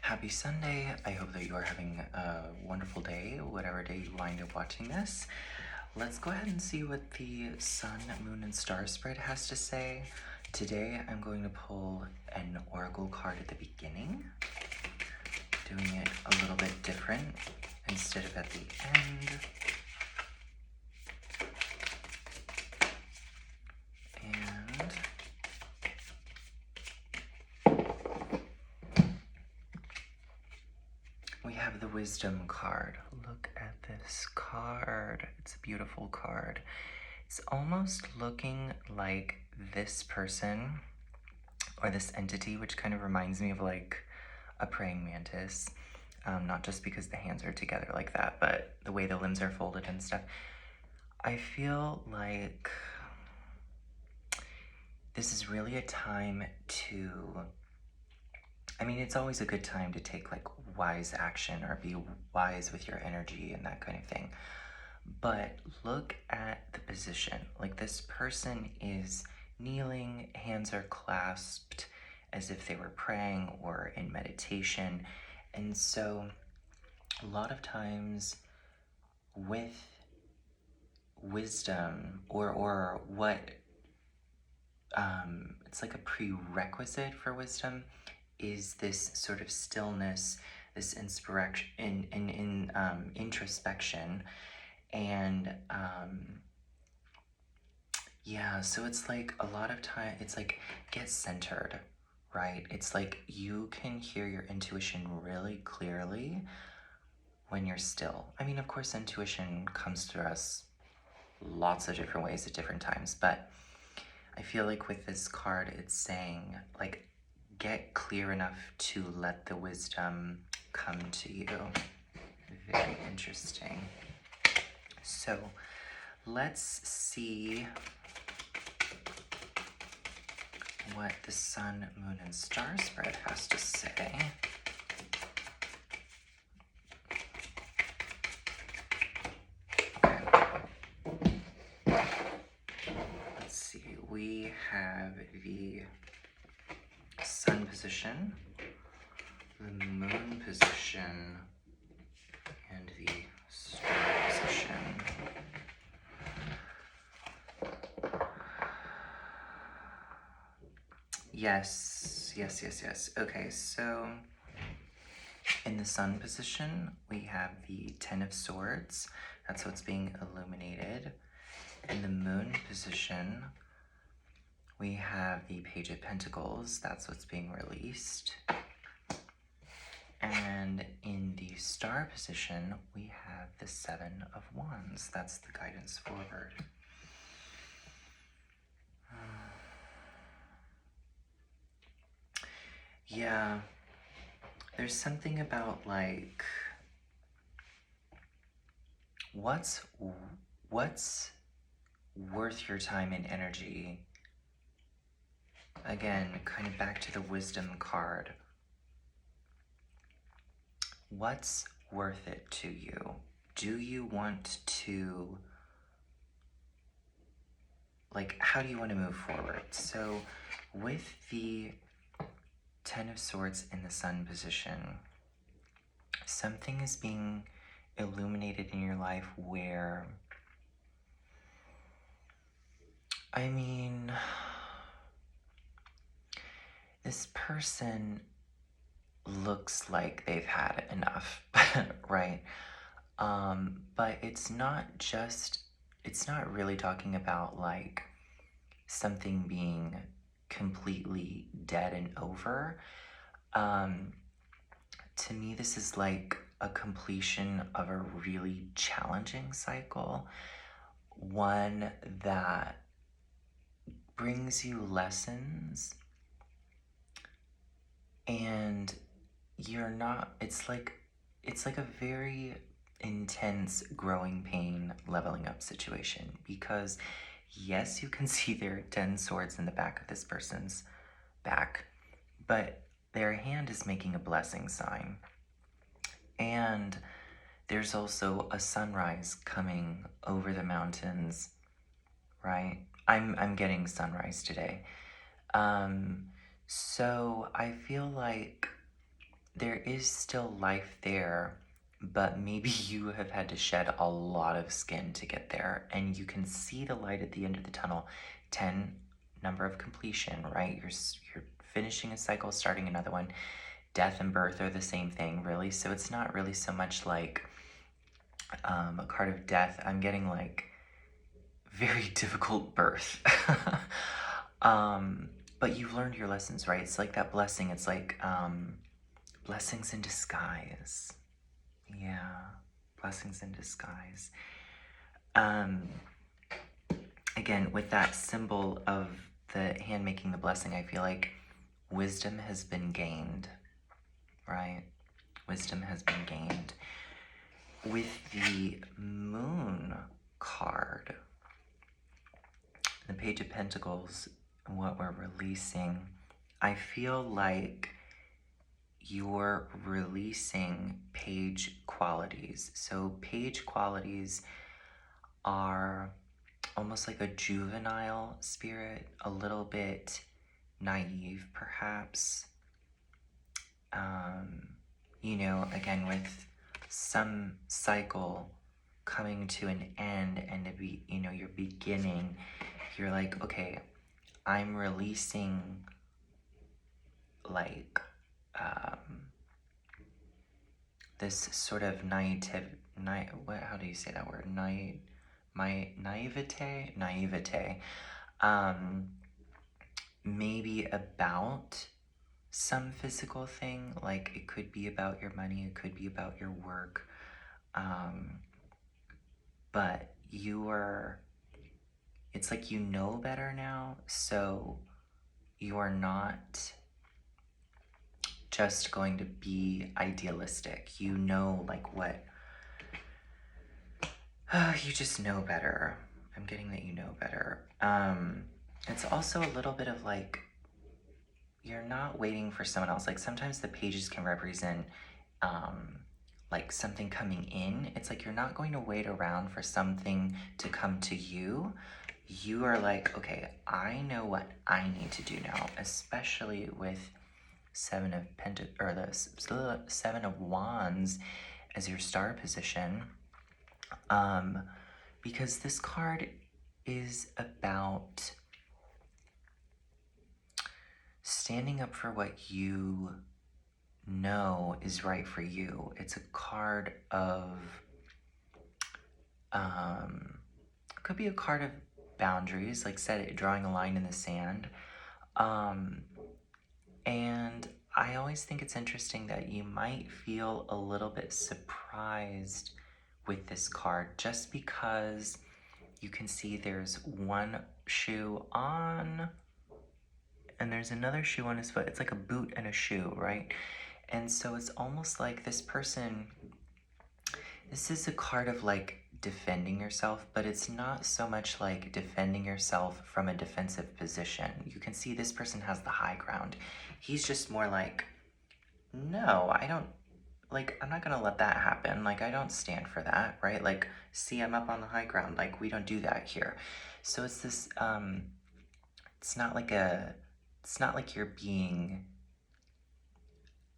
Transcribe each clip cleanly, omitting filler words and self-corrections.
Happy Sunday. I hope that you are having a wonderful day, whatever day you wind up watching this. Let's go ahead and see what the sun, moon, and star spread has to say. Today, I'm going to pull an oracle card at the beginning, doing it a little bit different instead of at the end. And we have the wisdom card. Look at this card. It's a beautiful card. It's almost looking like this person or this entity, which kind of reminds me of like a praying mantis. Not just because the hands are together like that, but the way the limbs are folded and stuff. I feel like this is really a time to, it's always a good time to take like wise action or be wise with your energy and that kind of thing. But look at the position. Like this person is kneeling, hands are clasped as if they were praying or in meditation. And so a lot of times with wisdom or what it's like a prerequisite for wisdom is this sort of stillness, this introspection. And yeah, so it's like a lot of time, it's like get centered, right? It's like you can hear your intuition really clearly when you're still. Of course, intuition comes to us lots of different ways at different times, but I feel like with this card, it's saying like get clear enough to let the wisdom come to you. Very interesting. So let's see what the sun, moon, and star spread has to say. Okay. Let's see. We have the sun position, the moon position, and the star position. Yes. Okay, so in the sun position, we have the Ten of Swords. That's what's being illuminated. In the moon position, we have the Page of Pentacles. That's what's being released. And in the star position, we have the Seven of Wands. That's the guidance forward. Yeah, there's something about like, what's worth your time and energy? Again, kind of back to the wisdom card. What's worth it to you? Do you want to, like, how do you want to move forward? So with the Ten of Swords in the sun position, something is being illuminated in your life where, this person looks like they've had enough, right? But it's not really talking about like something being completely dead and over. To me, this is like a completion of a really challenging cycle, one that brings you lessons, and it's like a very intense growing pain leveling up situation, because yes, you can see there are 10 swords in the back of this person's back, but their hand is making a blessing sign. And there's also a sunrise coming over the mountains, right? I'm getting sunrise today. So I feel like there is still life there, but maybe you have had to shed a lot of skin to get there, and you can see the light at the end of the tunnel. 10, number of completion, right? You're finishing a cycle, starting another one. Death and birth are the same thing, really. So it's not really so much like a card of death. I'm getting like very difficult birth. But you've learned your lessons, right? It's like that blessing. It's like blessings in disguise. Yeah, blessings in disguise. Again, with that symbol of the hand making the blessing, I feel like wisdom has been gained, right? Wisdom has been gained. With the moon card, the Page of Pentacles, what we're releasing, I feel like you're releasing page qualities. So page qualities are almost like a juvenile spirit, a little bit naive perhaps. You know, again, with some cycle coming to an end and you're beginning, you're like, okay, I'm releasing like this sort of how do you say that word? Naivete. Maybe about some physical thing, like it could be about your money, it could be about your work, but it's like you know better now, so you are not just going to be idealistic. You know, like what, you just know better. I'm getting that you know better. It's also a little bit of like, you're not waiting for someone else. Like sometimes the pages can represent like something coming in. It's like you're not going to wait around for something to come to you. You are like, okay, I know what I need to do now, especially with Seven of Wands as your star position. Because this card is about standing up for what you know is right for you. It's a card of, could be a card of boundaries, like drawing a line in the sand. And I always think it's interesting that you might feel a little bit surprised with this card, just because you can see there's one shoe on and there's another shoe on his foot. It's like a boot and a shoe, right? And so it's almost like this is a card of like defending yourself, but it's not so much like defending yourself from a defensive position. You can see this person has the high ground. He's just more like, no, I'm not gonna let that happen. Like, I don't stand for that, right? Like, see, I'm up on the high ground. Like, we don't do that here. So it's this, it's not like you're being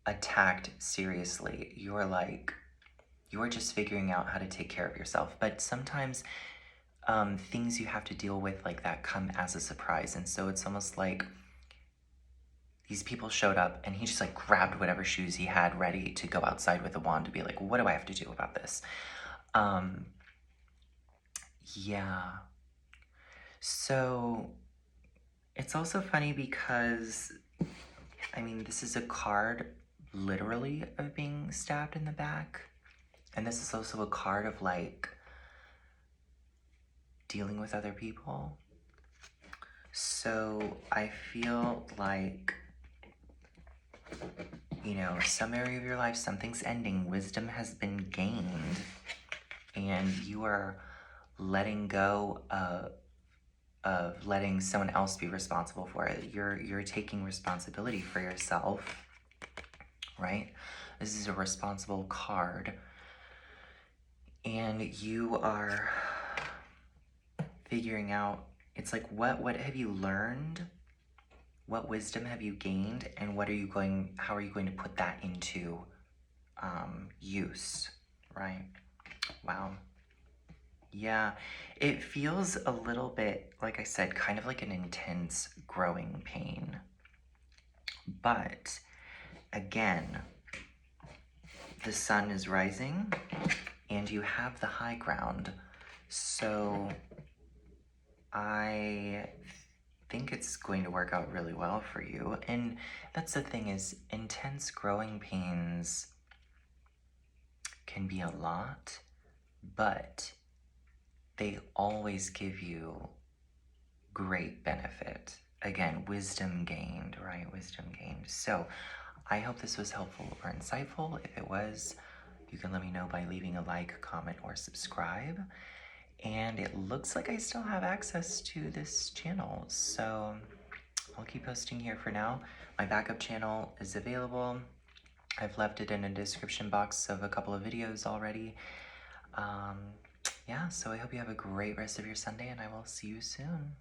attacked seriously. You're just figuring out how to take care of yourself. But sometimes things you have to deal with like that come as a surprise. And so it's almost like these people showed up and he just like grabbed whatever shoes he had ready to go outside with a wand to be like, what do I have to do about this? Yeah. So it's also funny because, I mean, this is a card literally of being stabbed in the back. And this is also a card of like dealing with other people. So I feel like, you know, some area of your life, something's ending, wisdom has been gained, and you are letting go of letting someone else be responsible for it. You're taking responsibility for yourself, right? This is a responsible card. And you are figuring out, it's like, what have you learned What wisdom have you gained, and how are you going to put that into use, right? Wow. Yeah, it feels a little bit, like I said, kind of like an intense growing pain. But again, the sun is rising and you have the high ground. So I think it's going to work out really well for you. And that's the thing, is intense growing pains can be a lot, but they always give you great benefit. Again, wisdom gained, right? Wisdom gained. So I hope this was helpful or insightful. If it was, you can let me know by leaving a like, comment, or subscribe. And it looks like I still have access to this channel, so I'll keep posting here for now. My backup channel is available. I've left it in a description box of a couple of videos already. Yeah, so I hope you have a great rest of your Sunday, and I will see you soon.